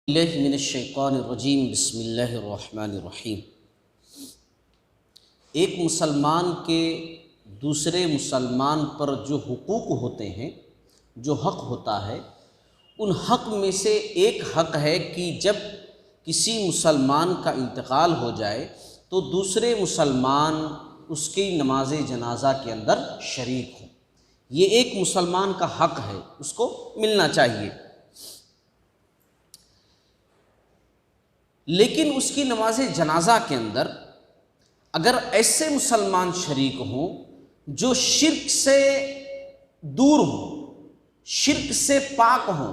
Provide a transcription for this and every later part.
اللہ من الشیطان الرجیم بسم اللہ الرحمن الرحیم۔ ایک مسلمان کے دوسرے مسلمان پر جو حقوق ہوتے ہیں، جو حق ہوتا ہے، ان حق میں سے ایک حق ہے کہ جب کسی مسلمان کا انتقال ہو جائے تو دوسرے مسلمان اس کی نماز جنازہ کے اندر شریک ہوں۔ یہ ایک مسلمان کا حق ہے، اس کو ملنا چاہیے، لیکن اس کی نماز جنازہ کے اندر اگر ایسے مسلمان شریک ہوں جو شرک سے دور ہوں، شرک سے پاک ہوں،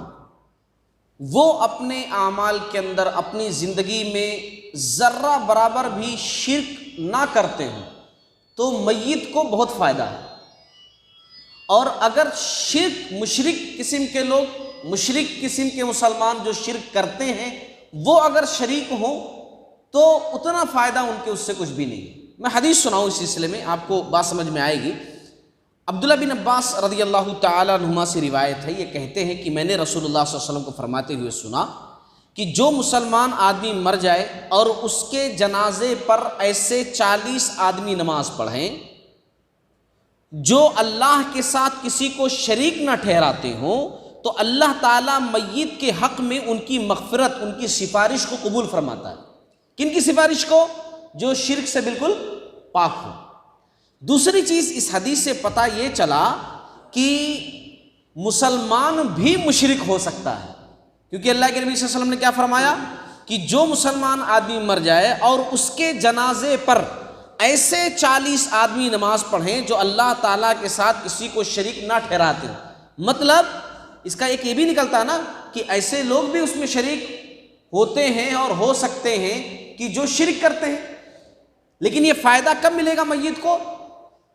وہ اپنے اعمال کے اندر اپنی زندگی میں ذرہ برابر بھی شرک نہ کرتے ہوں تو میت کو بہت فائدہ ہے۔ اور اگر مشرک قسم کے لوگ، مشرک قسم کے مسلمان جو شرک کرتے ہیں، وہ اگر شریک ہوں تو اتنا فائدہ ان کے اس سے کچھ بھی نہیں۔ میں حدیث سناؤں اس سلسلے میں، آپ کو بات سمجھ میں آئے گی۔ عبداللہ بن عباس رضی اللہ تعالیٰ عنہما سے روایت ہے، یہ کہتے ہیں کہ میں نے رسول اللہ صلی اللہ علیہ وسلم کو فرماتے ہوئے سنا کہ جو مسلمان آدمی مر جائے اور اس کے جنازے پر ایسے 40 آدمی نماز پڑھیں جو اللہ کے ساتھ کسی کو شریک نہ ٹھہراتے ہوں، تو اللہ تعالیٰ میت کے حق میں ان کی مغفرت، ان کی سفارش کو قبول فرماتا ہے۔ کن کی سفارش کو؟ جو شرک سے بالکل پاک ہو۔ دوسری چیز اس حدیث سے پتہ یہ چلا کہ مسلمان بھی مشرک ہو سکتا ہے، کیونکہ اللہ کے نبی صلی اللہ علیہ وسلم نے کیا فرمایا کہ جو مسلمان آدمی مر جائے اور اس کے جنازے پر ایسے 40 آدمی نماز پڑھیں جو اللہ تعالیٰ کے ساتھ کسی کو شریک نہ ٹھہراتے۔ مطلب اس کا ایک یہ بھی نکلتا نا کہ ایسے لوگ بھی اس میں شریک ہوتے ہیں اور ہو سکتے ہیں کہ جو شرک کرتے ہیں، لیکن یہ فائدہ کب ملے گا میت کو؟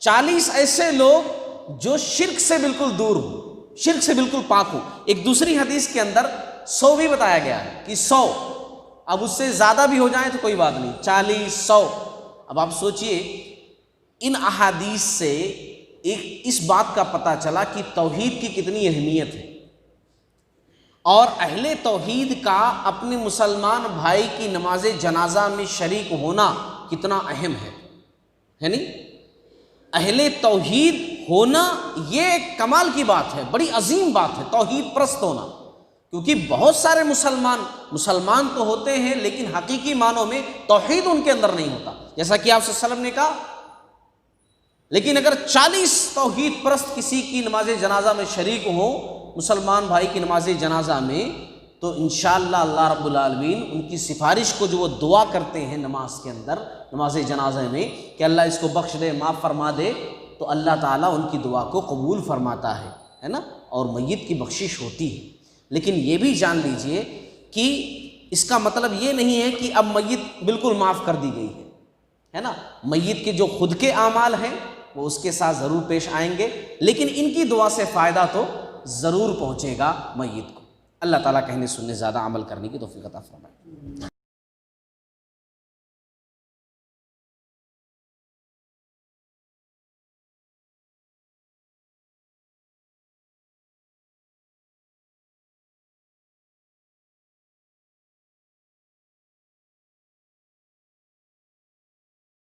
40 ایسے لوگ جو شرک سے بالکل دور ہوں، شرک سے بالکل پاک ہوں۔ ایک دوسری حدیث کے اندر 100 بھی بتایا گیا ہے کہ 100، اب اس سے زیادہ بھی ہو جائیں تو کوئی بات نہیں، 40 100۔ اب آپ سوچئے ان احادیث سے اس بات کا پتہ چلا کہ توحید کی کتنی اہمیت ہے، اور اہل توحید کا اپنے مسلمان بھائی کی نماز جنازہ میں شریک ہونا کتنا اہم ہے نہیں؟ اہل توحید ہونا یہ ایک کمال کی بات ہے، بڑی عظیم بات ہے توحید پرست ہونا، کیونکہ بہت سارے مسلمان تو ہوتے ہیں لیکن حقیقی معنوں میں توحید ان کے اندر نہیں ہوتا، جیسا کہ آپ صلی اللہ علیہ وسلم نے کہا۔ لیکن اگر 40 توحید پرست کسی کی نماز جنازہ میں شریک ہوں، مسلمان بھائی کی نماز جنازہ میں، تو انشاءاللہ اللہ رب العالمین ان کی سفارش کو جو وہ دعا کرتے ہیں نماز کے اندر، نماز جنازہ میں، کہ اللہ اس کو بخش دے، معاف فرما دے، تو اللہ تعالیٰ ان کی دعا کو قبول فرماتا ہے نا، اور میت کی بخشش ہوتی ہے۔ لیکن یہ بھی جان لیجئے کہ اس کا مطلب یہ نہیں ہے کہ اب میت بالکل معاف کر دی گئی ہے نا۔ میت کے جو خود کے اعمال ہیں وہ اس کے ساتھ ضرور پیش آئیں گے، لیکن ان کی دعا سے فائدہ تو ضرور پہنچے گا میت کو۔ اللہ تعالیٰ کہنے سننے زیادہ عمل کرنے کی توفیق عطا فرمائے۔